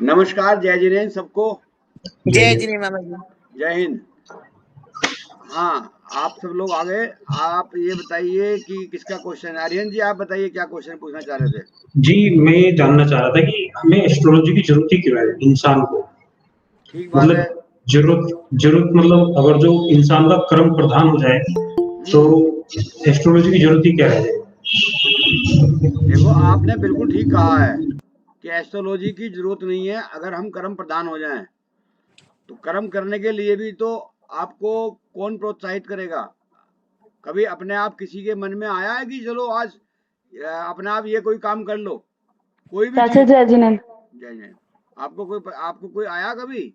नमस्कार, जय जिनेन्द्र सबको। जय जिने मामा जी। जय हिंद। हाँ, आप सब लोग आ गए। आप ये बताइए कि किसका क्वेश्चन, आर्यन जी आप बताइए क्या क्वेश्चन पूछना चाह रहे थे। जी, मैं ये जानना चाह रहा था कि हमें एस्ट्रोलॉजी की जरूरत ही क्यों है इंसान को? ठीक बात है। मतलब जरूरत मतलब अगर जो इंसान का कर्म प्रधान हो जाए तो एस्ट्रोलॉजी की जरूरत ही क्या है? देखो, आपने बिल्कुल ठीक कहा है कि एस्ट्रोलॉजी की जरूरत नहीं है अगर हम कर्म प्रधान हो जाएं। तो कर्म करने के लिए भी तो आपको कौन प्रोत्साहित करेगा? कभी अपने आप किसी के मन में आया है कि चलो आज अपने आप ये कोई काम कर लो, कोई भी चाचा चीज। जय जिनेन्द्र। जय जय। आपको कोई आया कभी?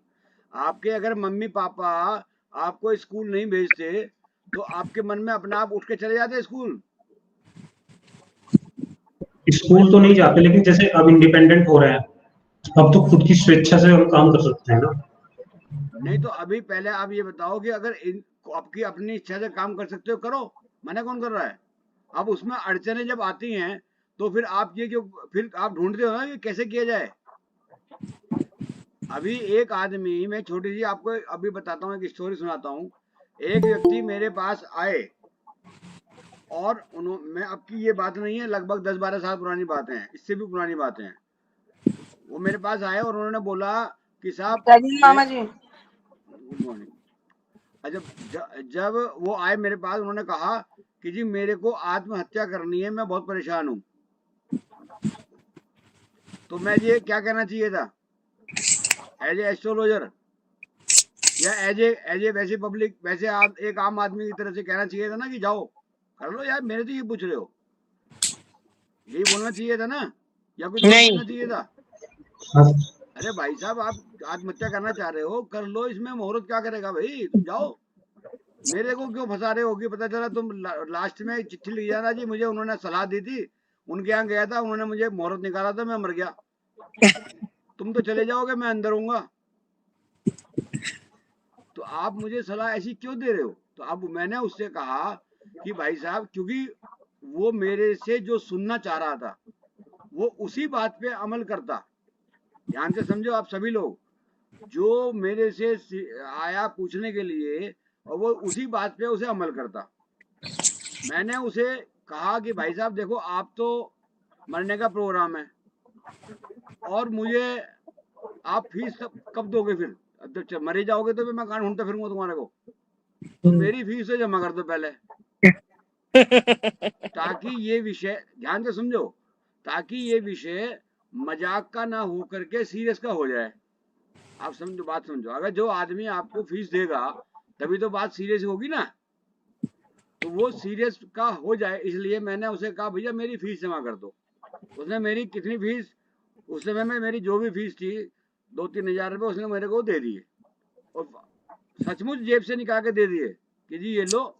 आपके अगर मम्मी पापा आपको स्कूल नहीं भेजते तो आपके मन में अपने आप उठ के चले जाते स्कूल? स्कूल तो नहीं जाते, लेकिन जैसे अब इंडिपेंडेंट हो रहे हैं, अब तो खुद की स्वेच्छा से हम काम कर सकते हैं ना। नहीं तो अभी पहले आप ये बताओ कि अगर आपकी अपनी इच्छा से काम कर सकते हो, करो। मना कौन कर रहा है? अब उसमें अड़चने जब आती हैं तो फिर आप ये क्यों, फिर आप ढूंढते हो ना कि कैसे किया जाए। अभी एक आदमी, मैं छोटी सी आपको अभी बताता हूँ, एक स्टोरी सुनाता हूँ। एक व्यक्ति मेरे पास आए और उन्होंने, मैं अब की ये बात नहीं है, लगभग 10-12 साल पुरानी बातें हैं, इससे भी पुरानी बातें हैं। वो मेरे पास आए और उन्होंने बोला कि साहब जय जिने मैं, मामा जी। Good morning. जब वो आए मेरे पास, उन्होंने कहा कि जी मेरे को आत्महत्या करनी है, मैं बहुत परेशान हूँ। तो मैं ये क्या कहना चाहिए था एज ए एस्ट्रोलॉजर, या एज ए वैसे पब्लिक, वैसे आप एक आम आदमी की तरफ से कहना चाहिए था ना कि जाओ कर लो यार, मेरे से ये पूछ रहे हो? यही बोलना चाहिए था ना, या कुछ और नहीं, बोलना चाहिए था? अरे भाई साहब, आप आत्महत्या करना चाह रहे हो, कर लो, इसमें मुहूर्त क्या करेगा भाई, तुम जाओ। मेरे को क्यों फंसा रहे हो? कि पता चला तुम लास्ट में चिट्ठी लिख जाना जी, मुझे उन्होंने सलाह दी थी, उनके यहाँ गया था, उन्होंने मुझे मुहूर्त निकाला था, मैं मर गया। तुम तो चले जाओगे, मैं अंदर हूँगा। तो आप मुझे सलाह ऐसी क्यों दे रहे हो? तो अब मैंने उससे कहा कि भाई साहब, क्योंकि वो मेरे से जो सुनना चाह रहा था वो उसी बात पे अमल करता। ध्यान से समझो आप सभी लोग, जो मेरे से आया पूछने के लिए और वो उसी बात पे उसे अमल करता। मैंने उसे कहा कि भाई साहब देखो, आप तो मरने का प्रोग्राम है और मुझे आप फीस कब दोगे? फिर जब मरे जाओगे तो फिर मैं कहाँ ढूंढता फिरूंगा तुम्हारे को? तो मेरी फीस से जमा कर दो पहले, ताकि ये विषय, ध्यान से समझो, ताकि ये विषय मजाक का ना हो करके सीरियस का हो जाए। आप समझो, बात समझो। अगर जो आदमी आपको फीस देगा तभी तो बात सीरियस होगी ना, तो वो सीरियस का हो जाए, इसलिए मैंने उसे कहा भैया मेरी फीस जमा कर दो। उसने मेरी कितनी फीस, उस समय में मेरी जो भी फीस थी 2-3 हजार रुपये उसने मेरे को दे दिए, और सचमुच जेब से निकाल के दे दिए कि जी ये लो,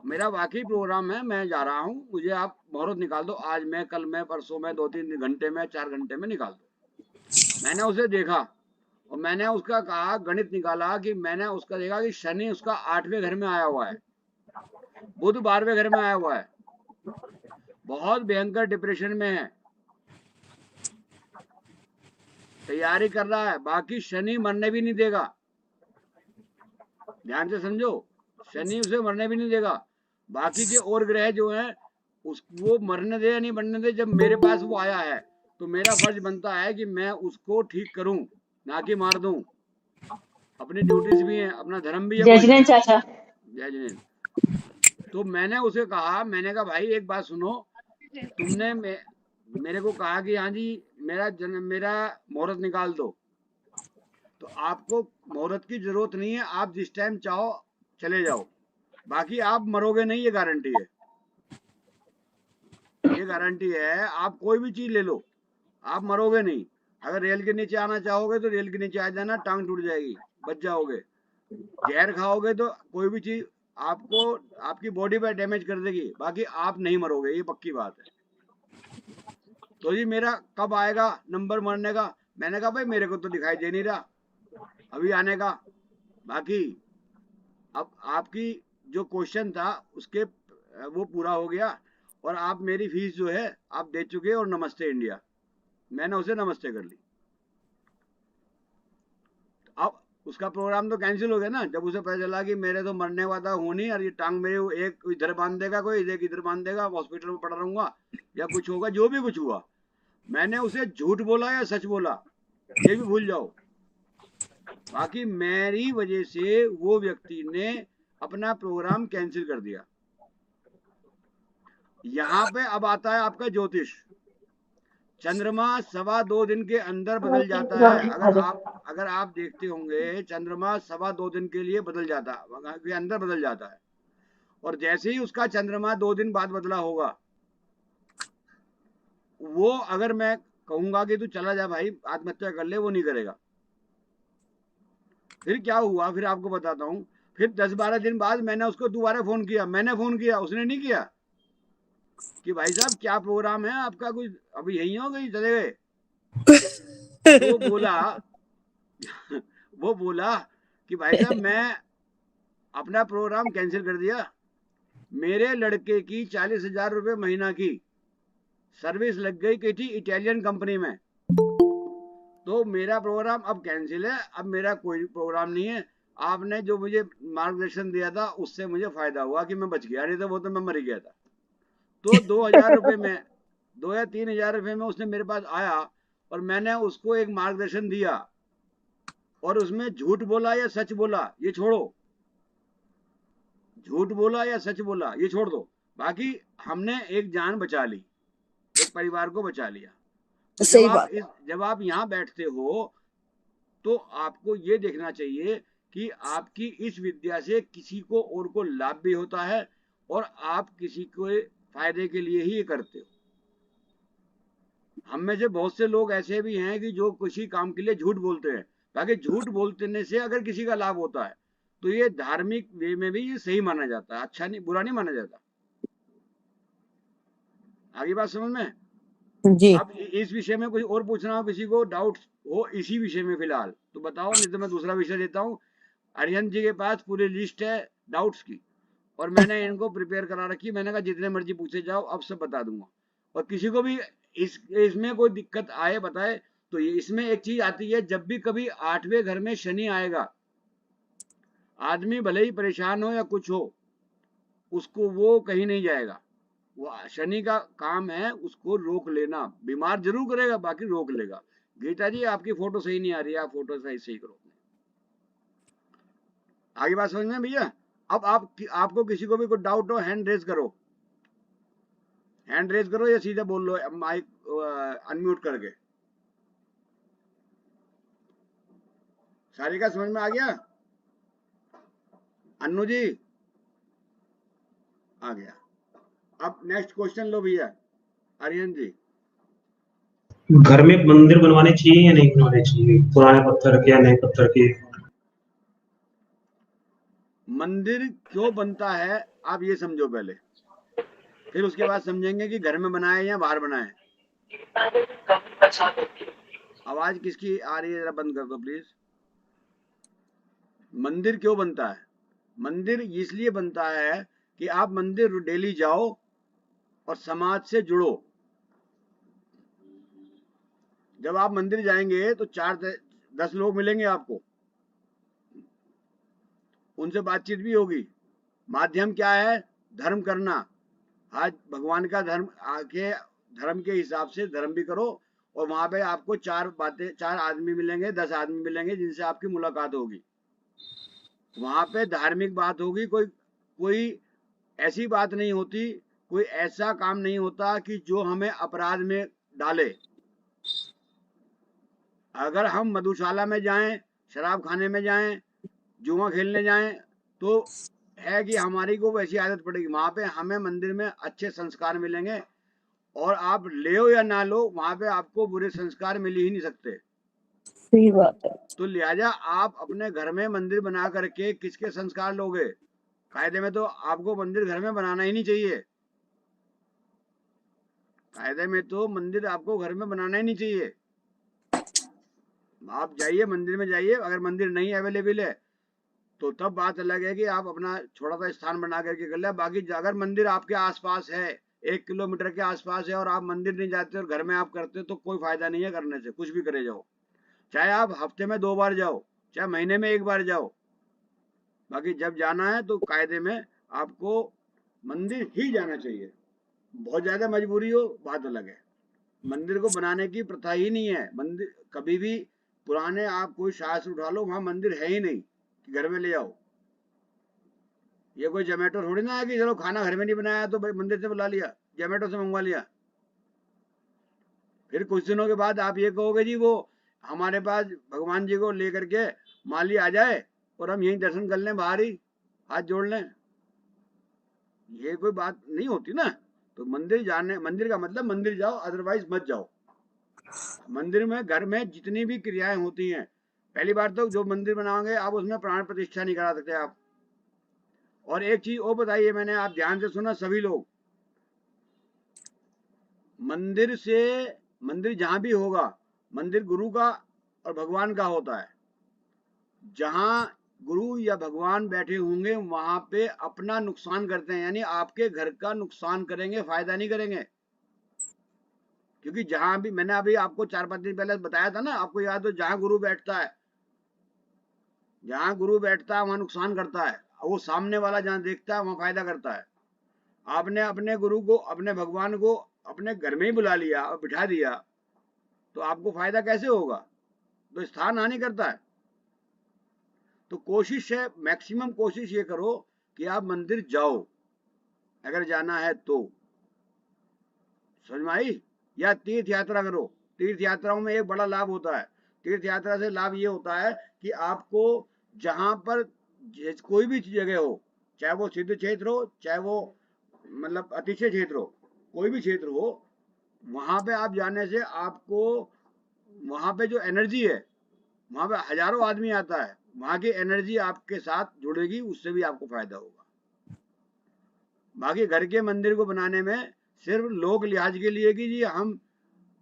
मेरा वाकई प्रोग्राम है, मैं जा रहा हूँ, मुझे आप मुहूर्त निकाल दो, आज में, कल में, परसों में, 2-3 घंटे में, 4 घंटे में निकाल दो। मैंने उसे देखा और मैंने उसका कहा, गणित निकाला कि मैंने उसका देखा कि शनि उसका 8वें घर में आया हुआ है, बुध 12वें घर में आया हुआ है, बहुत भयंकर डिप्रेशन में है, तैयारी कर रहा है, बाकी शनि मरने भी नहीं देगा। ध्यान से समझो, शनि उसे मरने भी नहीं देगा। बाकी के और ग्रह जो हैं उस वो मरने दे या नहीं मरने दे, जब मेरे पास वो आया है तो मेरा फर्ज बनता है कि मैं उसको ठीक करूं, ना कि मार दूं। अपनी ड्यूटीज भी हैं, अपना धर्म भी है जय कोई। जिनेन्द्र चाचा। जय जिनेन्द्र। तो मैंने उसे कहा, मैंने कहा भाई एक बात सुनो, तुमने मेरे को कहा कि हाँ जी मेरा मुहूर्त निकाल दो, तो आपको मुहूर्त की जरूरत नहीं है, आप जिस टाइम चाहो चले जाओ, बाकी आप मरोगे नहीं, ये गारंटी है। ये गारंटी है, आप कोई भी चीज ले लो, आप मरोगे नहीं। अगर रेल के नीचे आना चाहोगे तो रेल के नीचे आ जाना, टांग टूट जाएगी, बच जाओगे। जहर खाओगे तो कोई भी चीज आपको, आपकी बॉडी पर डैमेज कर देगी, बाकी आप नहीं मरोगे, ये पक्की बात है। तो जी मेरा कब आएगा नंबर मरने का? मैंने कहा भाई मेरे को तो दिखाई दे नहीं रहा अभी आने का। बाकी अब आपकी जो क्वेश्चन था उसके वो पूरा हो गया, और आप मेरी फीस जो है आप दे चुके, और नमस्ते इंडिया, मैंने उसे नमस्ते कर ली। उसका प्रोग्राम तो कैंसिल हो गया ना। जब उसे पता चला कि मेरे तो मरने वाला हूँ नहीं और ये टांग मेरे एक इधर बांध देगा, कोई एक इधर बांध देगा, हॉस्पिटल में पड़ा रहूंगा या कुछ होगा, जो भी कुछ हुआ, मैंने उसे झूठ बोला या सच बोला ये भी भूल जाओ, बाकी मेरी वजह से वो व्यक्ति ने अपना प्रोग्राम कैंसिल कर दिया। यहाँ पे अब आता है आपका ज्योतिष। चंद्रमा 2.25 दिन के अंदर बदल जाता है। अगर आप देखते होंगे, चंद्रमा 2.25 दिन के लिए बदल जाता है, के अंदर बदल जाता है, और जैसे ही उसका चंद्रमा 2 दिन बाद बदला होगा, वो अगर मैं कहूंगा कि तू चला जा भाई आत्महत्या कर ले, वो नहीं करेगा। फिर क्या हुआ, फिर आपको बताता हूँ। फिर 10-12 दिन बाद मैंने उसको दोबारा फोन किया, मैंने फोन किया, उसने नहीं किया, कि भाई साहब क्या प्रोग्राम है आपका, कुछ अभी यही हो गई चले गए। तो वो बोला कि भाई साहब मैं अपना प्रोग्राम कैंसिल कर दिया, मेरे लड़के की 40,000 रुपये महीना की सर्विस लग गई कि थी इटालियन कंपनी में, तो मेरा प्रोग्राम अब कैंसिल है, अब मेरा कोई प्रोग्राम नहीं है। आपने जो मुझे मार्गदर्शन दिया था उससे मुझे फायदा हुआ कि मैं बच गया, नहीं तो वो तो मैं मर गया था। तो 2,000 रुपये में 2 या 3,000 रुपये में उसने मेरे पास आया और मैंने उसको एक मार्गदर्शन दिया, और उसमें झूठ बोला या सच बोला ये छोड़ो, झूठ बोला या सच बोला ये छोड़ दो, बाकी हमने एक जान बचा ली, एक परिवार को बचा लिया। तो सही बात। जब आप यहाँ बैठते हो तो आपको ये देखना चाहिए कि आपकी इस विद्या से किसी को और को लाभ भी होता है, और आप किसी को फायदे के लिए ही ये करते हो। हम में से बहुत से लोग ऐसे भी हैं कि जो किसी काम के लिए झूठ बोलते हैं, ताकि झूठ बोलने से अगर किसी का लाभ होता है तो ये धार्मिक वे में भी ये सही माना जाता है, अच्छा नहीं, बुरा नहीं माना जाता। आगे बात समझ में? जी। अब इस विषय में कुछ और पूछना हो, किसी को डाउट हो इसी विषय में फिलहाल तो बताओ, नहीं तो मैं दूसरा विषय देता हूँ। अरिहंत जी के पास पूरी लिस्ट है डाउट्स की, और मैंने इनको प्रिपेयर करा रखी, मैंने कहा जितने मर्जी पूछे जाओ, अब सब बता दूंगा। और किसी को भी इसमें कोई दिक्कत आए बताए। तो ये इसमें एक चीज आती है, जब भी कभी 8वें घर में शनि आएगा, आदमी भले ही परेशान हो या कुछ हो, उसको वो कहीं नहीं जाएगा। वो शनि का काम है उसको रोक लेना, बीमार जरूर करेगा बाकी रोक लेगा। गीता जी आपकी फोटो सही नहीं आ रही है, आप फोटो सही करो। आगे बात समझ में भैया? अब आपको किसी को भी कोई डाउट हो, हैंड रेज करो, हैंड रेज करो या सीधा बोल लो माइक अनम्यूट करके। सारिका समझ में आ गया? अन्नू जी आ गया। अब नेक्स्ट क्वेश्चन लो भैया आर्यन जी। घर में मंदिर बनवाने चाहिए या नहीं बनवाने चाहिए, पुराने पत्थर के या नए पत्थर के? मंदिर क्यों बनता है आप ये समझो पहले, फिर उसके बाद समझेंगे कि घर में बनाए या बाहर बनाए। आवाज किसकी आ रही है, जरा बंद कर दो प्लीज। मंदिर क्यों बनता है? मंदिर इसलिए बनता है कि आप मंदिर डेली जाओ और समाज से जुड़ो। जब आप मंदिर जाएंगे तो 4-10 लोग मिलेंगे आपको, उनसे बातचीत भी होगी। माध्यम क्या है? धर्म करना। आज भगवान का धर्म आके धर्म के हिसाब से धर्म भी करो, और वहां पे आपको 4 आदमी मिलेंगे, 10 आदमी मिलेंगे जिनसे आपकी मुलाकात होगी। वहां पे धार्मिक बात होगी, कोई ऐसी बात नहीं होती, कोई ऐसा काम नहीं होता कि जो हमें अपराध में डाले। अगर हम मधुशाला में जाएं, शराब खाने में जाएं, जुआ खेलने जाएं, तो है कि हमारी को वैसी आदत पड़ेगी। वहां पे हमें मंदिर में अच्छे संस्कार मिलेंगे, और आप ले या ना लो, वहां पे आपको बुरे संस्कार मिल ही नहीं सकते। सही बात है। तो लिहाजा आप अपने घर में मंदिर बना करके किसके संस्कार लोगे? कायदे में तो आपको मंदिर घर में बनाना ही नहीं चाहिए। कायदे में तो मंदिर आपको घर में बनाना ही नहीं चाहिए। आप जाइए मंदिर में जाइए, अगर मंदिर नहीं अवेलेबल है तो तब बात अलग है कि आप अपना छोटा सा स्थान बना करके कर ले। बाकी अगर मंदिर आपके आसपास है, 1 किलोमीटर के आसपास है, और आप मंदिर नहीं जाते और घर में आप करते हो, तो कोई फायदा नहीं है करने से, कुछ भी करे जाओ। चाहे आप हफ्ते में 2 बार जाओ, चाहे महीने में एक बार जाओ, बाकी जब जाना है तो कायदे में आपको मंदिर ही जाना चाहिए। बहुत ज्यादा मजबूरी हो बात अलग है। मंदिर को बनाने की प्रथा ही नहीं है। मंदिर कभी भी पुराने आप कोई शास्त्र उठा लो, वहां मंदिर है ही नहीं कि घर में ले आओ। ये कोई जोमेटो थोड़ी ना है कि चलो खाना घर में नहीं बनाया तो भाई मंदिर से बुला लिया, जोमेटो से मंगवा लिया। फिर कुछ दिनों के बाद आप ये कहोगे जी वो हमारे पास भगवान जी को लेकर के माली आ जाए और हम यहीं दर्शन कर लें, बाहर ही हाथ जोड़ लें, ये कोई बात नहीं होती ना। तो मंदिर जाने, मंदिर का मतलब मंदिर जाओ, अदरवाइज मत जाओ। मंदिर में घर में जितनी भी क्रियाएं होती हैं, पहली बार तो जो मंदिर बनाओगे आप उसमें प्राण प्रतिष्ठा नहीं करा सकते आप। और एक चीज और बताइए मैंने, आप ध्यान से सुना सभी लोग, मंदिर से, मंदिर जहां भी होगा, मंदिर गुरु का और भगवान का होता है। जहां गुरु या भगवान बैठे होंगे वहां पे अपना नुकसान करते हैं, यानी आपके घर का नुकसान करेंगे, फायदा नहीं करेंगे। क्योंकि जहां भी, मैंने अभी आपको 4-5 दिन पहले बताया था ना, आपको याद हो, जहां गुरु बैठता है, जहां गुरु बैठता है वहां नुकसान करता है, वो सामने वाला जहां देखता है वहां फायदा करता है। आपने अपने गुरु को, अपने भगवान को अपने घर में ही बुला लिया और बिठा दिया, तो आपको फायदा कैसे होगा? तो स्थान हानि करता है। तो कोशिश है, मैक्सिमम कोशिश ये करो कि आप मंदिर जाओ अगर जाना है तो। समझ में आई? या तीर्थ यात्रा करो। तीर्थ यात्राओं में एक बड़ा लाभ होता है, तीर्थ यात्रा से लाभ ये होता है कि आपको जहां पर कोई भी जगह हो, चाहे वो सिद्ध क्षेत्र हो, चाहे वो मतलब अतिशय क्षेत्र हो, कोई भी क्षेत्र हो, वहां पे आप जाने से आपको वहां पे जो एनर्जी है, वहां पे हजारों आदमी आता है, वहां की एनर्जी आपके साथ जुड़ेगी, उससे भी आपको फायदा होगा। बाकी घर के मंदिर को बनाने में सिर्फ लोक लिहाज के लिए कि जी हम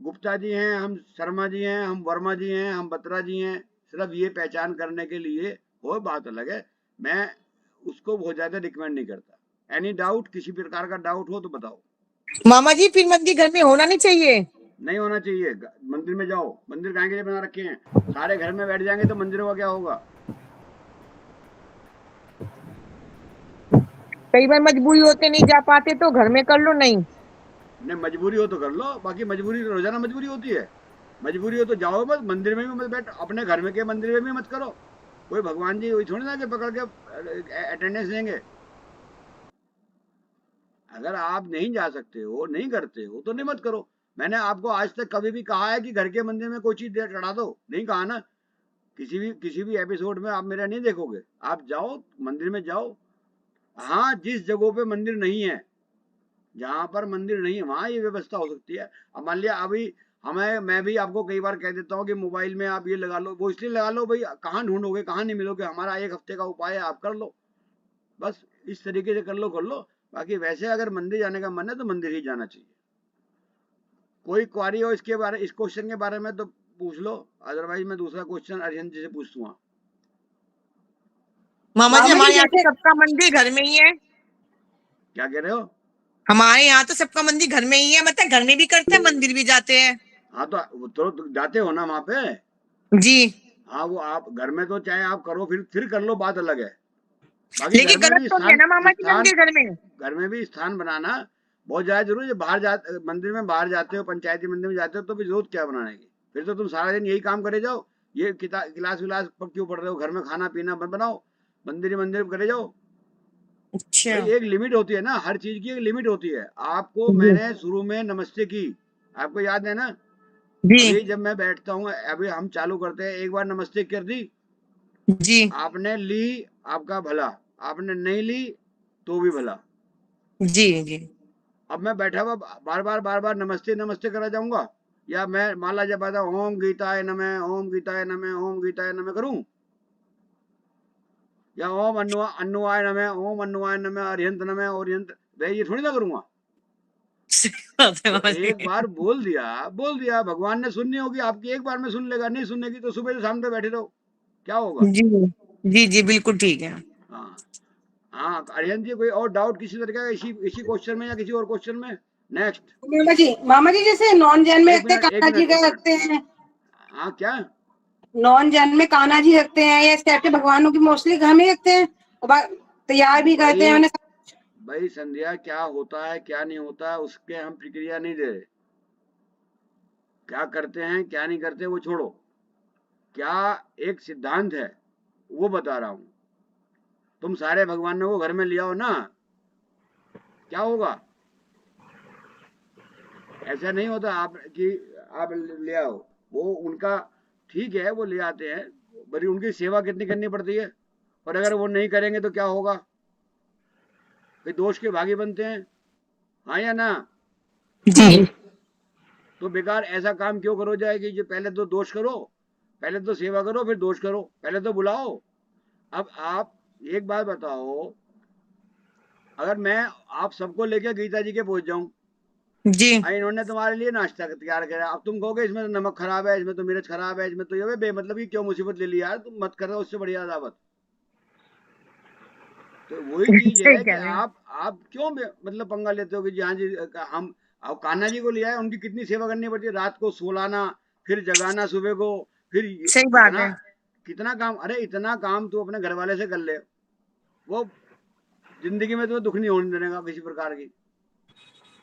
गुप्ता जी हैं, हम शर्मा जी हैं, हम वर्मा जी हैं, हम बत्रा जी हैं, सिर्फ ये पहचान करने के लिए, वो बात अलग है। मैं उसको बहुत ज्यादा रिकमेंड नहीं करता। एनी डाउट, किसी प्रकार का डाउट हो तो बताओ। मामा जी फिर मंदिर घर में होना नहीं चाहिए? नहीं होना चाहिए। मंदिर में जाओ, मंदिर काहे के लिए बना रखे हैं? सारे घर में बैठ जाएंगे तो मंदिरों का क्या होगा? कई बार मजबूरी होते नहीं जा पाते तो घर में कर लो। नहीं मजबूरी हो तो कर लो, बाकी मजबूरी तो रोजाना मजबूरी होती है। मजबूरी हो तो जाओ मत, मंदिर में भी मत बैठ, अपने घर में के मंदिर में भी मत करो। कोई भगवान जी वही थोड़ी ना कि पकड़ के अटेंडेंस लेंगे। अगर आप नहीं जा सकते हो, नहीं करते हो, तो नहीं मत करो। मैंने आपको आज तक कभी भी कहा है कि घर के मंदिर में कोई चीज चढ़ा दो? नहीं कहा ना। किसी भी एपिसोड में आप मेरा नहीं देखोगे। आप जाओ, मंदिर में जाओ। हाँ, जिस जगहों पे मंदिर नहीं है, जहां पर मंदिर नहीं है, वहां ये व्यवस्था हो सकती है। अब मान लिया अभी मैं भी आपको कई बार कह देता हूँ कि मोबाइल में आप ये लगा लो, वो इसलिए लगा लो भाई, कहाँ ढूंढोगे, कहाँ नहीं मिलोगे, हमारा 1 हफ्ते का उपाय है, आप कर लो। बस इस तरीके से कर लो। बाकी वैसे अगर मंदिर जाने का मन है तो मंदिर ही जाना चाहिए। कोई क्वारी हो इसके बारे, इस क्वेश्चन के बारे में तो पूछ लो, अदरवाइज मैं दूसरा क्वेश्चन अरिहंत जी से पूछूंगा। मामा जी हमारे यहाँ तो सबका मंदिर घर में ही है। क्या कह रहे हो? हमारे यहाँ तो सबका मंदिर घर में ही है, मतलब घर में भी करते हैं, मंदिर भी जाते हैं। हाँ तो जाते हो ना वहां पे? जी हाँ, वो आप घर में तो चाहे आप करो, फिर कर लो, बात अलग है। बाकी लेकिन गलत तो नहीं है ना मामा जी मंदिर घर में भी स्थान बनाना बहुत ज्यादा जरूरी है। मंदिर में बाहर जाते हो, पंचायती मंदिर में जाते हो, तो भी जरूरत क्या बनाने की? फिर तो तुम सारा दिन यही काम करे जाओ। ये गिलास विलास पर क्यों पढ़ रहे हो? घर में खाना पीना मत बनाओ, मंदिर करे जाओ। अच्छा भाई एक लिमिट होती है ना, हर चीज की एक लिमिट होती है। आपको मैंने शुरू में नमस्ते की, आपको याद है ना? अभी जब मैं बैठता हूँ, अभी हम चालू करते हैं, एक बार नमस्ते कर दी जी, आपने, ली आपका भला, आपने नहीं ली तो भी भला। जी जी। अब मैं बैठा हुआ बार बार नमस्ते करा जाऊंगा, या मैं माला जपाता ओम गीताय नमः, ओम गीताय नमः, ओम गीताय नमः करूं, या ओम अन्नुआय नमः, ओम अन्नुआय नमः, अरिहंत नमः, ओरिहंत, भाई ये थोड़ी ना करूंगा। तो एक बार बोल दिया, भगवान ने सुननी होगी आपकी, एक बार में सुन लेगा, नहीं सुनने की तो सुबह से शाम तक बैठे रहो, क्या होगा? जी बिल्कुल ठीक है। हाँ हाँ, अरिहंत जी कोई और डाउट किसी तरह का इसी क्वेश्चन में या किसी और क्वेश्चन में? नेक्स्ट। मामा जी जैसे नॉन जैन में रखते हैं, कान्हा जी का रखते हैं। हाँ क्या? नॉन जैन में कान्हा जी रखते हैं या इस टाइप के भगवानों की मोस्टली घर में रखते हैं और तैयार भी करते हैं उन्हें। भाई संध्या क्या होता है क्या नहीं होता है उसके हम प्रक्रिया नहीं दे रहे, क्या करते हैं क्या नहीं करते वो छोड़ो, क्या एक सिद्धांत है वो बता रहा हूं। तुम सारे भगवानों को घर में ले आओ ना, क्या होगा? ऐसा नहीं होता आप कि आप ले आओ, वो उनका ठीक है वो ले आते हैं, बड़ी उनकी सेवा कितनी करनी पड़ती है, और अगर वो नहीं करेंगे तो क्या होगा? फिर दोष के भागी बनते हैं, हाँ या ना? जी तो बेकार ऐसा काम क्यों करो जाए कि जो पहले तो दोष करो, पहले तो सेवा करो फिर दोष करो, पहले तो बुलाओ। अब आप एक बात बताओ, अगर मैं आप सबको लेके गीता जी के पहुंच जाऊं, जी इन्होंने तुम्हारे लिए नाश्ता तैयार करा, अब तुम कहोगे इसमें तो नमक खराब है, इसमें तो मिर्च खराब है, इसमें तो ये बेमतलब की क्यों मुसीबत ले ली यार, तुम मत करो उससे बढ़िया दावत। तो वही चीज सही है कि कह रहे हैं। आप क्यों मतलब पंगा लेते हो कि जी हाँ जी हम अब कान्हा जी को लिया है, उनकी कितनी सेवा करनी पड़ती है, रात को सोलाना फिर जगाना सुबह को, फिर सही बात इतना है। कितना काम, अरे इतना काम तू अपने घर वाले से कर ले, वो जिंदगी में तुम्हें दुख नहीं होने देगा किसी प्रकार की।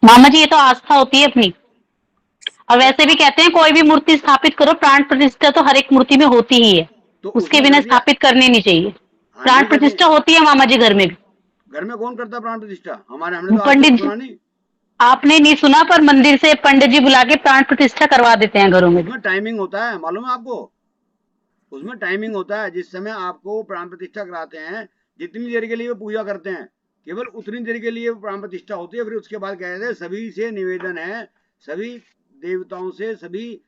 मामा जी, ये तो आस्था होती है अपनी। और अरे वैसे भी कहते हैं कोई भी मूर्ति स्थापित करो, प्राण प्रतिष्ठा तो हर एक मूर्ति में होती ही है, तो उसके उसमें बिना कर दिया, स्थापित करनी नहीं चाहिए। हाँ प्राण नहीं करनी। प्रतिष्ठा होती है मामा जी घर में भी। घर में कौन करता प्राण प्रतिष्ठा? हमने तो आज पंडित तक जी, सुना नहीं। आपने नहीं सुना, पर मंदिर से पंडित जी बुला के प्राण प्रतिष्ठा करवा देते हैं घरों में भी। उसमें टाइमिंग होता है, मालूम है आपको? उसमें टाइमिंग होता है, जिस समय आपको प्राण प्रतिष्ठा कराते हैं, जितनी देर के लिए वो पूजा करते हैं, केवल उतनी देर के लिए प्राण प्रतिष्ठा होती है। फिर उसके बाद कहते हैं सभी से निवेदन है, सभी देवताओं से, सभी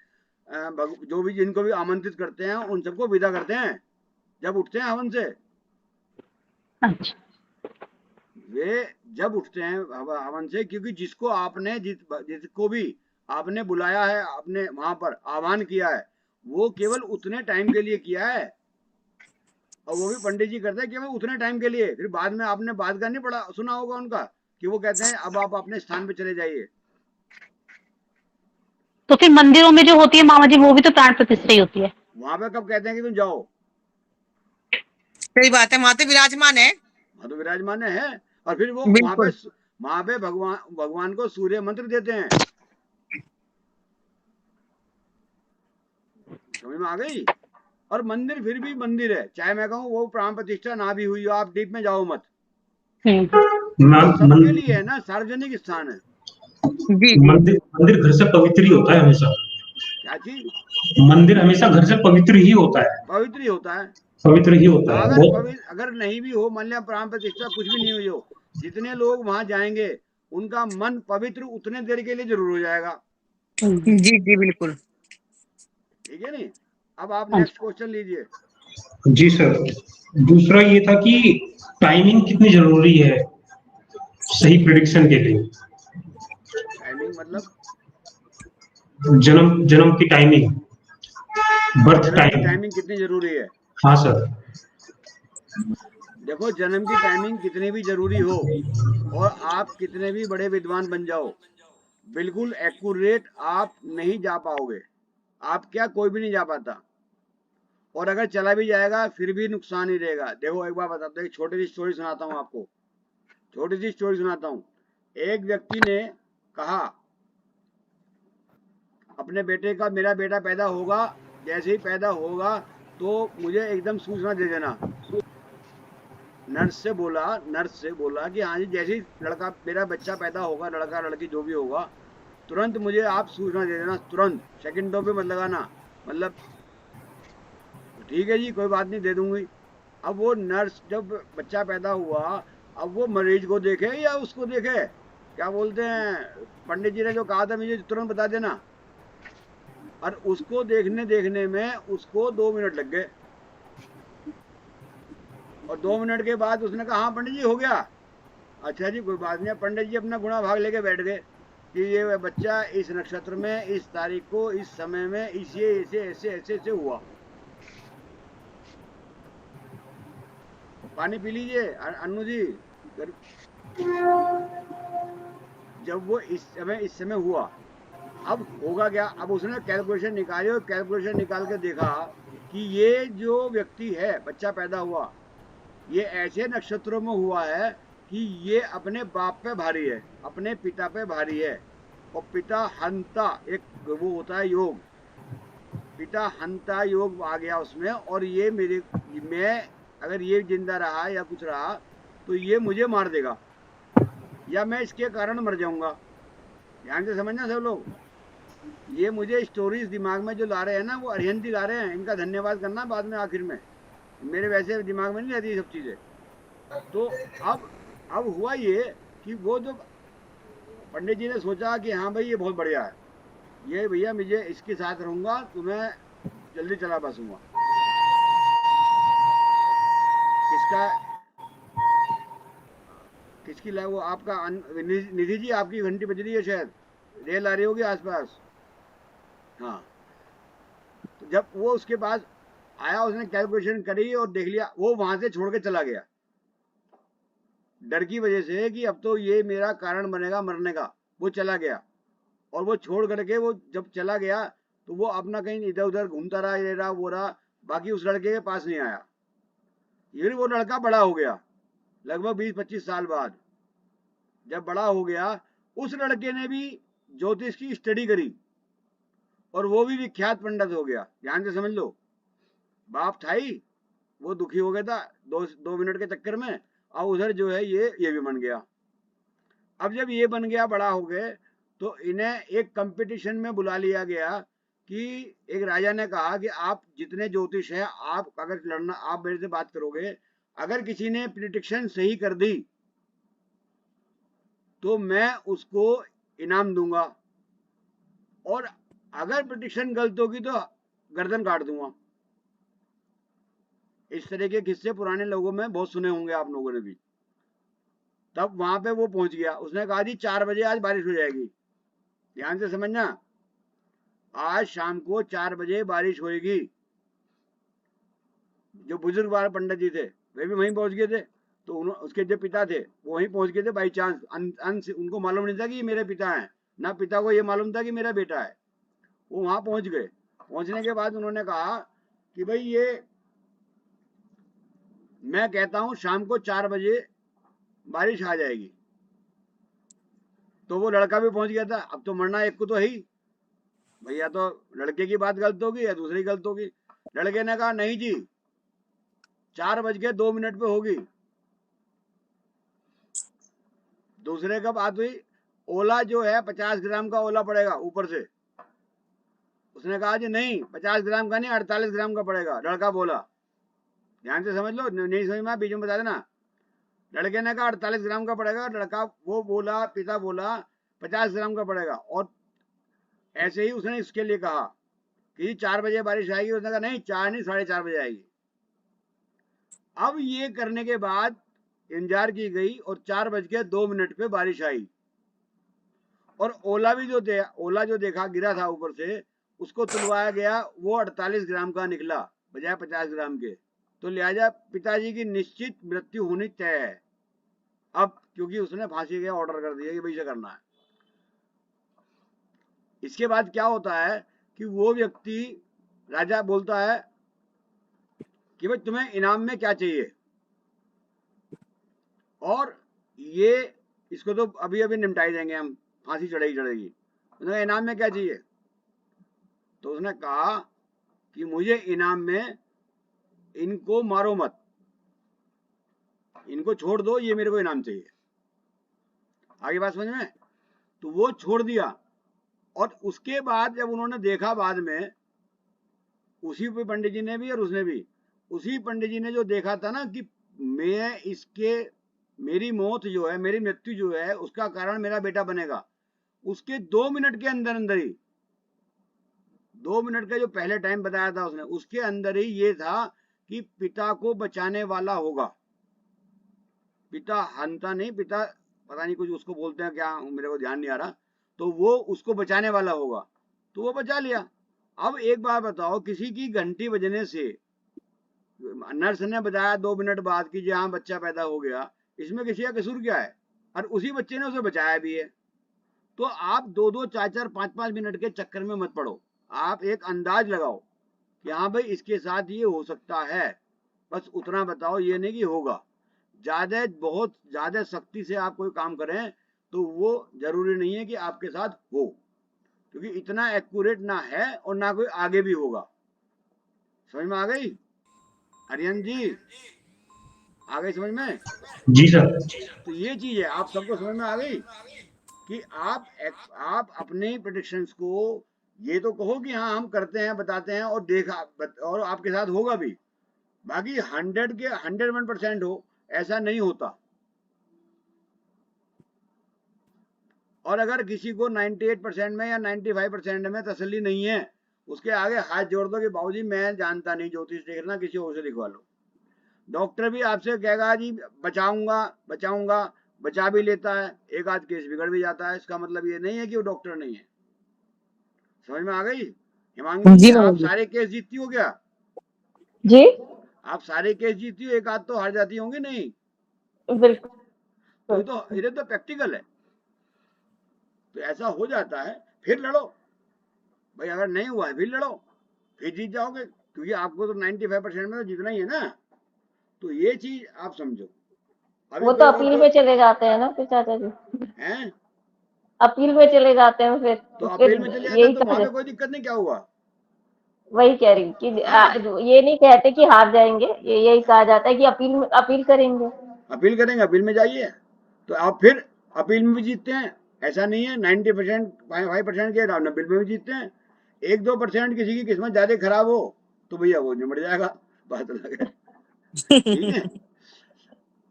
जो भी जिनको भी आमंत्रित करते हैं उन सबको विदा करते हैं जब उठते हैं हवन से। अच्छा, वे जब उठते हैं हवन से, क्योंकि जिसको आपने जिसको भी आपने बुलाया है, आपने वहां पर आह्वान किया है, वो केवल उतने टाइम के लिए किया है, और वो भी पंडित जी करते हैं केवल उतने टाइम के लिए। फिर बाद में आपने बात का नहीं पढ़ा सुना होगा उनका कि वो कहते हैं अब आप अपने स्थान पे चले जाइए। तो फिर मंदिरों में जो होती है मामा जी, वो भी तो प्राण प्रतिष्ठा ही होती है। वहां पे कब कहते हैं कि तुम जाओ? सही बात है, वहां तो विराजमान है। वहां तो विराजमान है, और फिर वो बिल्कुल वहां पे भगवान को सूर्य मंत्र देते हैं। समझ में आ गई? और मंदिर फिर भी मंदिर है, चाहे मैं कहूँ वो प्राण प्रतिष्ठा ना भी हुई हो, आप डीप में जाओ मत, सबके लिए है ना, सार्वजनिक स्थान है। जी जी मंदिर मंदिर घर से पवित्र ही होता है हमेशा। क्या चीज? मंदिर हमेशा घर से पवित्र ही होता है, पवित्र ही होता है। पवित्र ही होता है वो। अगर नहीं भी हो, मान लिया प्राण प्रतिष्ठा कुछ भी नहीं हुई हो, जितने लोग वहां जाएंगे उनका मन पवित्र उतने देर के लिए जरूर हो जाएगा। जी जी बिल्कुल। ठीक है नहीं? अब आप नेक्स्ट क्वेश्चन लीजिए। जी सर, दूसरा ये था कि टाइमिंग कितनी जरूरी है सही प्रेडिक्शन के लिए? टाइमिंग मतलब जन्म की टाइमिंग, बर्थ जन्म की टाइम। टाइमिंग कितनी जरूरी है? हाँ सर। देखो, जन्म की टाइमिंग कितनी भी जरूरी हो और आप कितने भी बड़े विद्वान बन जाओ, बिल्कुल एक्यूरेट आप नहीं जा पाओगे। आप क्या, कोई भी नहीं जा पाता, और अगर चला भी जाएगा फिर भी नुकसान ही रहेगा। देखो एक बार बताता हूँ, एक छोटी सी स्टोरी सुनाता हूँ आपको, छोटी सी स्टोरी सुनाता हूँ। एक व्यक्ति ने कहा अपने बेटे का, मेरा बेटा पैदा होगा, जैसे ही पैदा होगा तो मुझे एकदम सूचना दे देना। नर्स से बोला कि हाँ जी, जैसे ही लड़का, मेरा बच्चा पैदा होगा, लड़का लड़की जो भी होगा, तुरंत मुझे आप सूचना दे देना, तुरंत, सेकंडों पे मत लगाना। मतलब ठीक है जी, कोई बात नहीं, दे दूंगी। अब वो नर्स, जब बच्चा पैदा हुआ, अब वो मरीज को देखे या उसको देखे, क्या बोलते हैं, पंडित जी ने जो कहा था मुझे तुरंत बता देना, और उसको देखने में उसको 2 मिनट लग गए, और 2 मिनट के बाद उसने कहा हाँ पंडित जी हो गया। अच्छा जी, कोई बात नहीं। पंडित जी अपना गुणा भाग लेके बैठ गए कि ये बच्चा इस नक्षत्र में, इस तारीख को, इस समय में, ऐसे ऐसे हुआ। पानी पी लीजिए अन्नू जी। जब वो इस समय हुआ, अब होगा क्या? अब उसने कैलकुलेशन निकाली, और कैलकुलेशन निकाल के देखा कि ये जो व्यक्ति है, बच्चा पैदा हुआ, ये ऐसे नक्षत्रों में हुआ है कि ये अपने बाप पे भारी है, अपने पिता पे भारी है। और पिता हंता एक वो होता है योग, पिता हंता योग आ गया उसमें। और ये मैं अगर ये जिंदा रहा या कुछ रहा तो ये मुझे मार देगा या मैं इसके कारण मर जाऊंगा। ध्यान से समझना सब लोग। ये मुझे स्टोरीज दिमाग में जो ला रहे हैं ना, वो अरिहंत जी ला रहे हैं, इनका धन्यवाद करना बाद में आखिर में। मेरे वैसे दिमाग में नहीं रहती ये सब चीजें। तो अब हुआ ये कि वो जो पंडित जी ने सोचा कि हाँ भाई ये बहुत बढ़िया है, ये भैया मुझे इसके साथ रहूंगा तो मैं जल्दी चला बसूंगा। किसका किसकी ला वो आपका निधि जी, आपकी घंटी बज रही है शायद, रेल आ रही होगी आसपास। हाँ, तो जब वो उसके पास आया, उसने कैलकुलेशन करी और देख लिया, वो वहां से छोड़ के चला गया डर की वजह से कि अब तो ये मेरा कारण बनेगा मरने का। वो चला गया और वो छोड़ करके वो जब चला गया तो वो अपना कहीं इधर उधर घूमता रहा, ये रहा वो रहा, बाकी उस लड़के के पास नहीं आया। फिर वो लड़का बड़ा हो गया, लगभग 20-25 साल बाद जब बड़ा हो गया, उस लड़के ने भी ज्योतिष की स्टडी करी और वो भी विख्यात पंडित हो गया। ध्यान से समझ लो, बाप था ही, वो दुखी हो गया था 2 मिनट के चक्कर में, और उधर जो है ये भी बन गया। अब जब ये बन गया, बड़ा हो गए, तो इन्हें एक कंपटीशन में बुला लिया गया कि एक राजा ने कहा कि आप जितने ज्योतिष हैं, आप अगर लड़ना, आप मेरे से बात करोगे, अगर किसी ने प्रिडिक्शन सही कर दी तो मैं उसको इनाम दूंगा, और अगर प्रिडिक्शन गलत होगी तो गर्दन काट दूंगा। इस तरह के किस्से पुराने लोगों में बहुत सुने होंगे आप लोगों ने भी। तब वहां पे वो पहुंच गया, उसने कहा जी 4 बजे आज बारिश हो जाएगी। ध्यान से समझना, आज शाम को 4 बजे बारिश होएगी। जो बुजुर्ग वाले पंडित जी थे वे भी वहीं पहुंच गए थे, तो उसके जो पिता थे वो वहीं पहुंच गए थे बाई चांस। उनको मालूम नहीं था कि ये मेरे पिता हैं, ना पिता को ये मालूम था कि मेरा बेटा है। वो वहां पहुंच गए। पहुंचने के बाद उन्होंने कहा कि भाई ये मैं कहता हूं शाम को 4 बजे बारिश आ जाएगी। तो वो लड़का भी पहुंच गया था, अब तो मरना एक को तो है ही भैया, तो लड़के की बात गलत होगी या दूसरी गलत होगी। लड़के ने कहा नहीं जी, 4:02 पे होगी। दूसरे का बात हुई, ओला जो है 50 ग्राम का ओला पड़ेगा ऊपर से। उसने कहा जी नहीं, 50 ग्राम का नहीं, 48 ग्राम का पड़ेगा। लड़का बोला, ध्यान से समझ लो, नहीं समझ में बीच में बता देना। लड़के ने कहा 48 ग्राम का पड़ेगा, लड़का वो बोला, पिता बोला 50 ग्राम का पड़ेगा। और ऐसे ही उसने इसके लिए कहा कि 4 बजे बारिश आएगी। उसने कहा नहीं, 4 नहीं 4:30 बजे आएगी। अब ये करने के बाद इंतजार की गई और 4:02 पे बारिश आई। और ओला भी जो ओला जो देखा गिरा था ऊपर से, उसको तुलवाया गया, वो 48 ग्राम का निकला बजाय 50 ग्राम के। तो लिहाजा पिताजी की निश्चित मृत्यु होनी तय है अब, क्योंकि उसने फांसी का ऑर्डर कर दिया कि भाई से करना है। इसके बाद क्या होता है कि वो व्यक्ति, राजा बोलता है कि भाई तुम्हें इनाम में क्या चाहिए। और ये इसको तो अभी अभी निपटाई देंगे हम, फांसी चढ़ेगी। उसने इनाम में क्या चाहिए, तो उसने कहा कि मुझे इनाम में इनको मारो मत, इनको छोड़ दो, ये मेरे को इनाम चाहिए। आगे बात समझ में? तो वो छोड़ दिया। और उसके बाद जब उन्होंने देखा बाद में, उसी पे पंडित जी ने भी और उसने भी, उसी पंडित जी ने जो देखा था ना कि मेरी मौत जो है, मेरी मृत्यु जो है, उसका कारण मेरा बेटा बनेगा, उसके 2 मिनट के अंदर अंदर ही, 2 मिनट का जो पहले टाइम बताया था उसने, उसके अंदर ही ये था कि पिता को बचाने वाला होगा। पिता हंता नहीं, पिता पता नहीं कुछ उसको बोलते हैं क्या, मेरे को ध्यान नहीं आ रहा। तो वो उसको बचाने वाला होगा, तो वो बचा लिया। अब एक बात बताओ, किसी की घंटी बजने से, नर्स ने बताया 2 मिनट बाद कि हाँ बच्चा पैदा हो गया, इसमें किसी का कसूर क्या है? और उसी बच्चे ने उसे बचाया भी है। तो आप 2-2, 4-4, 5-5 मिनट के चक्कर में मत पड़ो। आप एक अंदाज लगाओ कि हाँ भाई इसके साथ ये हो सकता है, बस उतना बताओ, ये नहीं कि होगा। बहुत ज्यादा सख्ती से आप कोई काम करें तो वो जरूरी नहीं है कि आपके साथ हो, क्योंकि इतना एक्यूरेट ना है और ना कोई आगे भी होगा। समझ में आ गई आर्यन जी? आ गई समझ में? जी सर। तो ये चीज है, आप सबको समझ में आ गई कि आप अपने प्रेडिक्शंस को ये तो कहो कि हाँ हम करते हैं, बताते हैं और और आपके साथ होगा भी। बाकी 101% हो, ऐसा नहीं होता। और अगर किसी को 98% में या 95% में तसल्ली नहीं है, उसके आगे हाथ जोड़ दो कि बाबूजी मैं जानता नहीं ज्योतिष देखना, किसी और से दिखवा लो। डॉक्टर भी आपसे कहेगा जी बचाऊंगा बचाऊंगा, बचा भी लेता है, एक आध केस बिगड़ भी जाता है। इसका मतलब ये नहीं है कि वो डॉक्टर नहीं है। समझ में आ गई हिमांगी जी? आप सारे केस जीतती हो क्या? जी आप सारे केस जीतती हो, एक आध तो हार जाती होंगी नहीं? बिल्कुल। तो ये तो प्रैक्टिकल है। तो ऐसा हो जाता है, फिर लड़ो भाई, अगर नहीं हुआ है फिर लड़ो, फिर जीत जाओगे, क्योंकि आपको तो 95% में तो जीतना ही है ना। तो ये चीज आप समझो। अभी वो तो अपील पे चले जाते हैं ना फिर चाचा जी, हैं? अपील पे चले जाते हैं फिर तो फिर अपील में चले जाते यही तो वहां कहा पे कोई दिक्कत नहीं, क्या हुआ? वही कह रही कि हाँ, ये नहीं कहते कि हार जाएंगे, ये यही कहा जाता है कि अपील करेंगे। अपील करेंगे, अपील में जाइए तो आप फिर अपील में भी जीतते हैं। ऐसा नहीं है 90% 5% के अपील में भी जीतते हैं। 1-2% किसी की किस्मत ज्यादा खराब हो तो भैया वो निमट जाएगा, बात अलग है। ठीक है।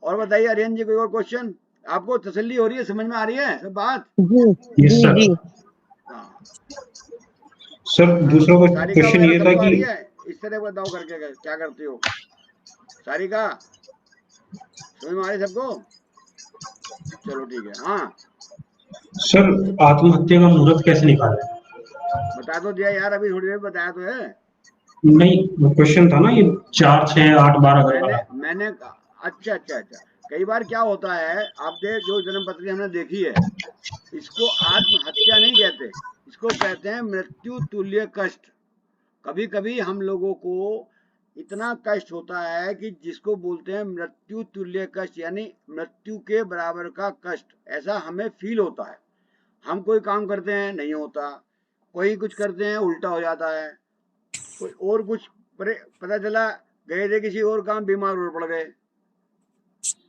और बताइए आर्यन जी, कोई और क्वेश्चन? आपको तसल्ली हो रही है, समझ में आ रही है सब बात? Yes sir. हाँ सर दूसरा सारिका क्वेश्चन वगैरह ये था सबको आ कि रही है? इस तरह बताओ करके क्या करती हो सारिका? समझ में आ रही सबको? चलो ठीक है। हाँ सर आत्महत्या का मुहूर्त कैसे निकालें? बता तो दिया यार, अभी थोड़ी देर बताया तो है। नहीं, क्वेश्चन था ना ये 4, 6, 8, 12 घर मैंने वाला। मैंने अच्छा। कई बार क्या होता है, आप जो जन्म पत्री हमने देखी है, इसको आत्महत्या नहीं कहते, इसको कहते हैं मृत्यु तुल्य कष्ट। कभी कभी हम लोगों को इतना कष्ट होता है कि जिसको बोलते हैं मृत्यु तुल्य कष्ट, यानी मृत्यु के बराबर का कष्ट, ऐसा हमें फील होता है। हम कोई काम करते हैं नहीं होता, कोई कुछ करते हैं उल्टा हो जाता है, कोई और कुछ पता चला गए थे किसी और काम, बीमार और पड़ गए,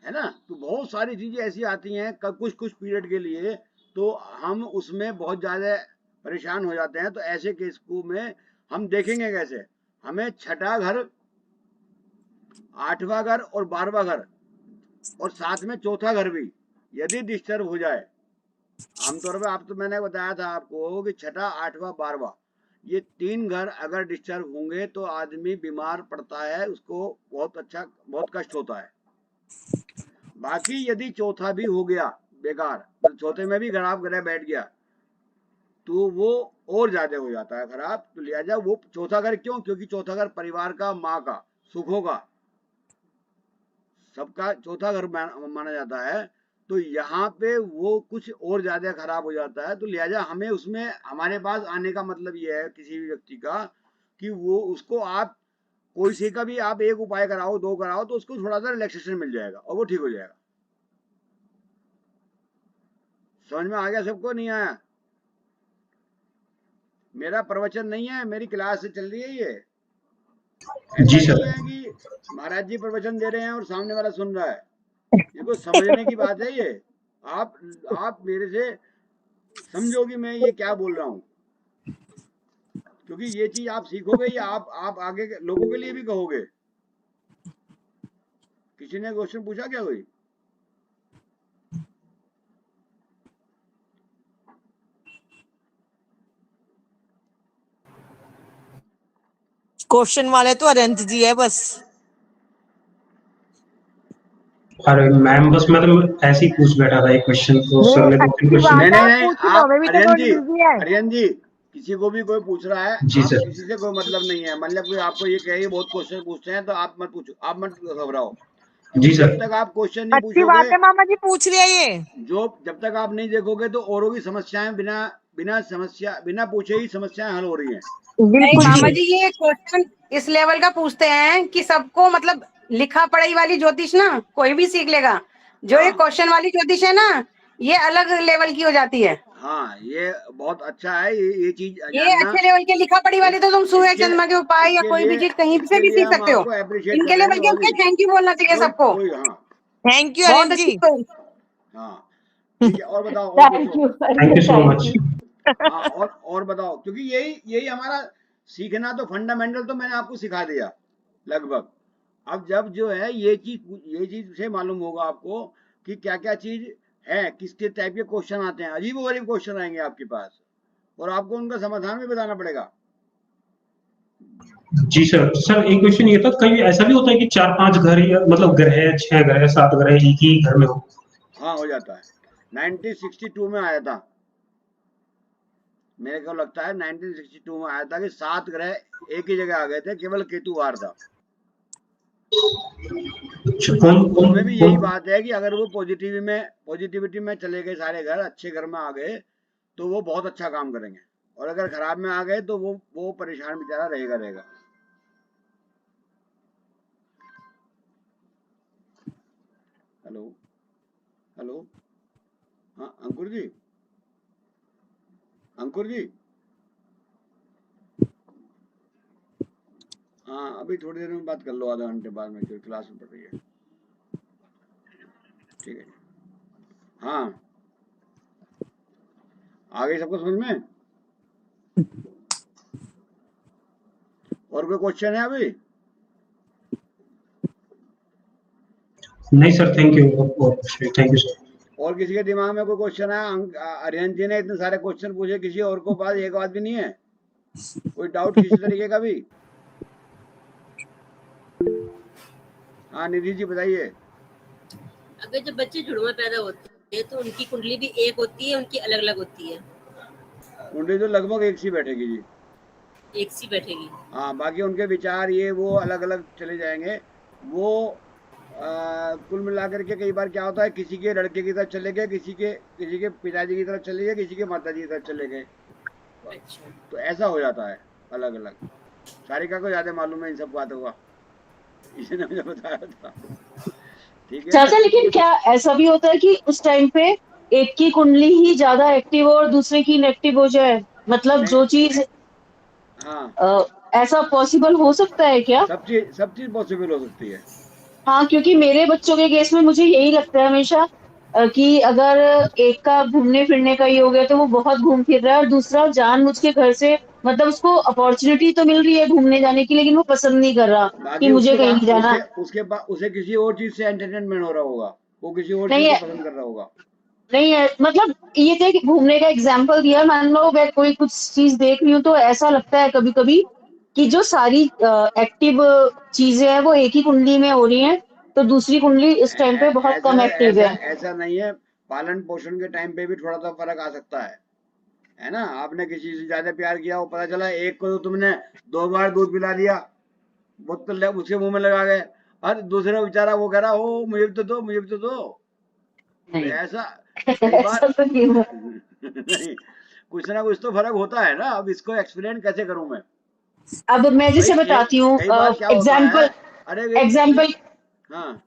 है ना। तो बहुत सारी चीजें ऐसी आती हैं कुछ पीरियड के लिए, तो हम उसमें बहुत ज्यादा परेशान हो जाते हैं। तो ऐसे केस को में हम देखेंगे कैसे? हमें छठा घर, 8वां घर और 12वां घर और साथ में चौथा घर भी यदि डिस्टर्ब हो जाए, आमतौर पर आप तो मैंने बताया था आपको कि छठा, 8वां, 12वां, ये 3 घर अगर डिस्टर्ब होंगे तो आदमी बीमार पड़ता है, उसको बहुत कष्ट होता है। बाकी यदि चौथा भी हो गया बेकार, तो चौथे में भी खराब ग्रह बैठ गया तो वो और ज्यादा हो जाता है खराब। तो लिहाजा वो चौथा घर क्यों? क्योंकि चौथा घर परिवार का, माँ का, सुखों का, सबका चौथा घर माना जाता है। तो यहाँ पे वो कुछ और ज्यादा खराब हो जाता है। तो लिहाजा हमें उसमें हमारे पास आने का मतलब ये है किसी भी व्यक्ति का कि वो उसको आप कोई से का भी आप एक उपाय कराओ, 2 कराओ, तो उसको थोड़ा सा रिलैक्सेशन मिल जाएगा और वो ठीक हो जाएगा। समझ में आ गया सबको? नहीं आया? मेरा प्रवचन नहीं है, मेरी क्लास से चल रही है ये। जी ऐसा नहीं सर। है कि महाराज जी प्रवचन दे रहे हैं और सामने वाला सुन रहा है। ये कोई समझने की बात है ये। आप मेरे से समझो कि मैं ये क्या बोल रहा हूँ, क्योंकि ये चीज आप सीखोगे, ये आप आगे के लोगों के लिए भी कहोगे। किसी ने क्वेश्चन पूछा क्या कोई? क्वेश्चन वाले तो अनंत जी है बस। अरे मैम बस मैं तो ऐसे ही पूछ बैठा था एक क्वेश्चन, तो सर ने 2-3 क्वेश्चन। नहीं, आप अरियन आर्यन जी, किसी को भी कोई पूछ रहा है, जी आप सर। किसी से कोई मतलब नहीं है। मतलब कोई आपको ये कहे बहुत क्वेश्चन पूछते हैं तो आप मत पूछो, आप मत घबराओ, क्योंकि जी जब सर। तक आप क्वेश्चन नहीं अच्छी बात पूछोगे, है मामा जी, पूछ लिया ये। जब तक आप नहीं देखोगे तो औरों की समस्याएं बिना पूछे ही समस्याएं हल हो रही हैं। नहीं बिल्कुल जी मामा सर। जी, ये क्वेश्चन इस लेवल का पूछते हैं कि सबको मतलब लिखा पढ़ाई वाली ज्योतिष ना कोई भी सीख लेगा। जो ये हाँ क्वेश्चन वाली ज्योतिष है ना, ये अलग लेवल की हो जाती है। हाँ, ये बहुत अच्छा है, ये चीज ये जानना। अच्छे लेवल के लिखा पढ़ी वाली तो तुम सूर्य इसके चंद्रमा के उपाय या कोई भी चीज कहीं से इसके भी लिए सीख हम सकते हो। आपको अप्रिशिएट कर इनके रहे हैं लेवल के भाभी। लिए थैंक यू बोलना चाहिए सबको। कोई हाँ थैंक यू बहुत अनिल अच्छी जी। हाँ, ठीक है। और बताओ, और थैंक पूछो। You thank you so much. हाँ, और बताओ, क्योंकि यही यही हमारा सीखना, तो फंडामेंटल तो मैंने आपको सिखा दिया लगभग। अब जब जो है ये चीज से मालूम होगा आपको कि क्या क्या चीज है, किस किस टाइप के क्वेश्चन आते हैं, अजीब गरीब क्वेश्चन आएंगे आपके पास, और आपको उनका समाधान भी बताना पड़ेगा। जी सर। सर एक क्वेश्चन ये था, कभी ऐसा भी होता है कि 4-5 घर मतलब ग्रह, 6 ग्रह, 7 ग्रह एक ही घर में हो? हाँ, हो जाता है। 1962 में आया था, मेरे को लगता है 1962 में आया था कि 7 ग्रह एक ही जगह आ गए थे, केवल केतु बाहर था। अच्छा, अब कौन कौन उसमें भी यही कौन? बात है कि अगर वो पॉजिटिविटी में चले गए, सारे घर अच्छे घर में आ गए, तो वो बहुत अच्छा काम करेंगे, और अगर खराब में आ गए तो वो परेशान बेचारा रहेगा रहेगा। Hello, hello. हाँ अंकुर जी, अंकुर जी। हाँ, अभी थोड़ी देर में बात कर लो, आधा घंटे बाद में, क्योंकि क्लास में पढ़ रही है। ठीक है। हाँ, आ गई सबको समझ में? और कोई क्वेश्चन है अभी? नहीं sir, thank you. Thank you sir. और किसी के दिमाग में कोई क्वेश्चन है? आर्यन जी ने इतने सारे क्वेश्चन पूछे, किसी और को पास एक बात भी नहीं है? कोई डाउट किसी तरीके का भी? हाँ निधि जी बताइए। अगर जब बच्चे जुड़वा पैदा होते हैं तो उनकी कुंडली भी एक होती है, उनकी अलग अलग होती है? कुंडली तो लगभग एक सी बैठेगी जी। एक सी बैठेगी। हाँ, बाकी उनके विचार ये वो अलग अलग चले जाएंगे। वो कुल मिलाकर के कई बार क्या होता है, किसी के लड़के की तरफ चले गए, किसी के पिताजी की तरफ चले गए, किसी के माताजी की तरफ चले गए, अच्छा। तो ऐसा हो जाता है अलग अलग। सारिका को ज्यादा मालूम है इन सब बातों का, इसने मुझे बताया था। ठीक है। चाचा, लेकिन क्या ऐसा भी होता है कि उस टाइम पे एक की कुंडली ही ज्यादा एक्टिव हो और दूसरे की इनएक्टिव हो जाए? मतलब नहीं, जो चीज हाँ, ऐसा पॉसिबल हो सकता है क्या? सब चीज पॉसिबल हो सकती है। हाँ, क्योंकि मेरे बच्चों के केस में मुझे यही लगता है हमेशा कि अगर एक का घूमने फिरने का योग है तो वो बहुत घूम फिर रहा है, और दूसरा जानबूझ के घर से, मतलब उसको अपॉर्चुनिटी तो मिल रही है घूमने जाने की, लेकिन वो पसंद नहीं कर रहा कि बाकी मुझे कहीं नहीं जाना। उसके बाद उसे किसी और चीज से एंटरटेनमेंट हो रहा होगा, वो किसी और चीज नहीं को है, पसंद कर रहा होगा। नहीं है, मतलब ये थे कि घूमने का एग्जाम्पल दिया। मान लो मैं कोई कुछ चीज देख रही हूँ तो ऐसा लगता है कभी कभी कि जो सारी एक्टिव चीजें हैं वो एक ही कुंडली में हो रही हैं, तो दूसरी कुंडली इस टाइम पे बहुत ऐसा कम एक्टिव ऐसा है। ऐसा नहीं है। पालन पोषण के टाइम पे भी थोड़ा सा फर्क आ सकता है ना? आपने किसी से ज्यादा प्यार किया, वो पता चला एक को तो तुमने 2 बार दूध पिला दिया, बोतल उसके मुंह में लगा गए, और दूसरा बेचारा वो कह रहा हो मुझे भी तो दो, मुझे भी तो दो। तो नहीं, ऐसा कई बार ऐसा तो नहीं हुआ। नहीं, कुछ ना कुछ तो फर्क होता है ना। अब इसको एक्सप्लेन कैसे करूं मैं? अब मैं भाई जिसे बताती हूँ, कई बार क्या होता है, एग्जाम्पल अरे एग्जाम्पल हाँ,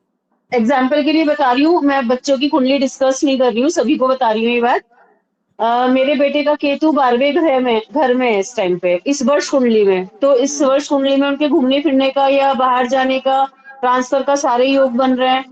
एग्जाम्पल के लिए बता रही हूँ, मैं बच्चों की कुंडली डिस्कस नहीं कर रही हूँ, सभी को बता रही हूँ ये बात। मेरे बेटे का केतु 12वें घर में है इस टाइम पे, इस वर्ष कुंडली में। तो इस हम्म, वर्ष कुंडली में उनके घूमने फिरने का या बाहर जाने का, ट्रांसफर का सारे योग बन रहे हैं।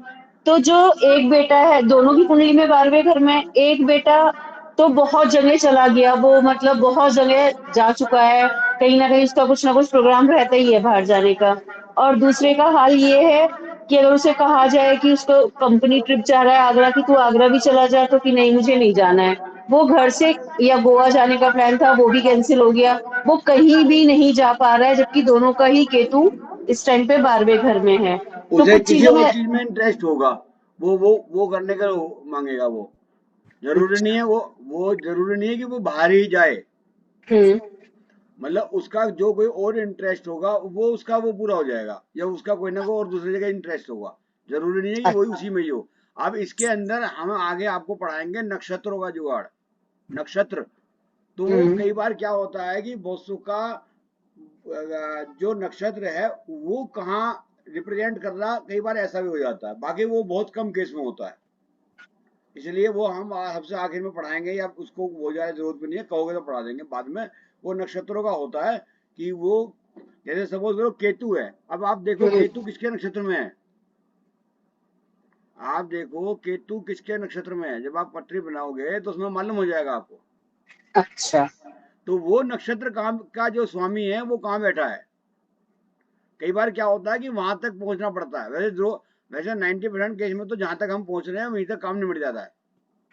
तो जो एक बेटा है, दोनों की कुंडली में 12वें घर में, एक बेटा तो बहुत जगह चला गया, वो मतलब बहुत जगह जा चुका है, कहीं ना कहीं उसका कुछ ना कुछ प्रोग्राम रहता ही है बाहर जाने का। और दूसरे का हाल ये है कि अगर उसे कहा जाए कि उसको कंपनी ट्रिप जा रहा है आगरा की, तू आगरा भी चला जा, तो कि नहीं मुझे नहीं जाना है। वो घर से, या गोवा जाने का प्लान था वो भी कैंसिल हो गया, वो कहीं भी नहीं जा पा रहा है, जबकि दोनों का ही केतु इस टाइम पे 12वें घर में है। तो उसे कुछ किसी चीजों और में चीज में इंटरेस्ट होगा, वो करने का मांगेगा वो। जरूरी नहीं है वो जरूरी नहीं है कि वो बाहर ही जाए। हम्म मतलब उसका जो कोई और इंटरेस्ट होगा, वो उसका वो पूरा हो जाएगा, या उसका कोई ना कोई और दूसरी जगह इंटरेस्ट होगा। जरूरी नहीं है कि वही उसी में ही हो। अब इसके अंदर हम आगे आपको पढ़ाएंगे नक्षत्रों का जुगाड़। नक्षत्र, तो हम्म कई बार क्या होता है कि बहुत का जो नक्षत्र है वो कहाँ रिप्रेजेंट कर रहा, कई बार ऐसा भी हो जाता है, बाकी वो बहुत कम केस में होता है, इसलिए वो हम सबसे आखिर में पढ़ाएंगे, या उसको वो ज्यादा जरूरत भी नहीं है, कहोगे तो पढ़ा देंगे बाद में। वो नक्षत्रों का होता है कि वो जैसे सपोज करो केतु है, अब आप देखो केतु किसके नक्षत्र में है, आप देखो केतु किसके नक्षत्र में है, जब आप पटरी बनाओगे तो उसमें मालूम हो जाएगा आपको। अच्छा, तो वो नक्षत्र का जो स्वामी है वो कहाँ बैठा है। कई बार क्या होता है कि वहां तक पहुंचना पड़ता है, वैसे 90% केस में तो जहां तक हम पहुंच रहे हैं वहीं तक काम निपट जाता है,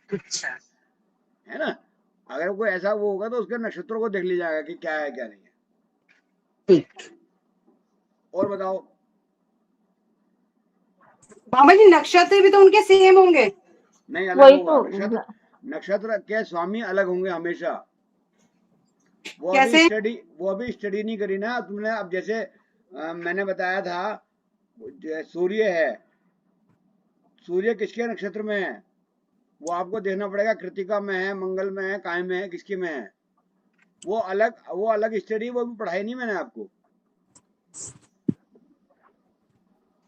अच्छा, है ना। अगर कोई ऐसा वो होगा तो उसके नक्षत्रों को देख लिया जाएगा कि क्या है क्या नहीं है। ठीक। और बताओ। बाबा जी नक्षत्र भी तो उनके सेम होंगे? नहीं, अलग वही होगा। तो नक्षत्र के स्वामी अलग होंगे हमेशा। वो कैसे? अभी स्टडी नहीं करी ना तुमने। अब जैसे मैंने बताया था सूर्य है, सूर्य किसके नक्षत्र में है वो आपको देखना पड़ेगा, कृतिका में है, मंगल में है, काय में है, किसके में है, वो अलग स्टडी, वो भी पढ़ाई नहीं मैंने आपको।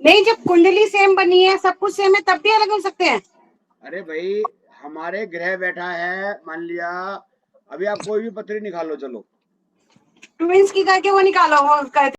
नहीं, जब कुंडली सेम बनी है, सब कुछ सेम है, तब भी अलग हो सकते हैं? अरे भाई हमारे ग्रह बैठा है, मान लिया अभी आप कोई भी पत्री निकालो, चलो ट्विंस की करके वो निकालो, वो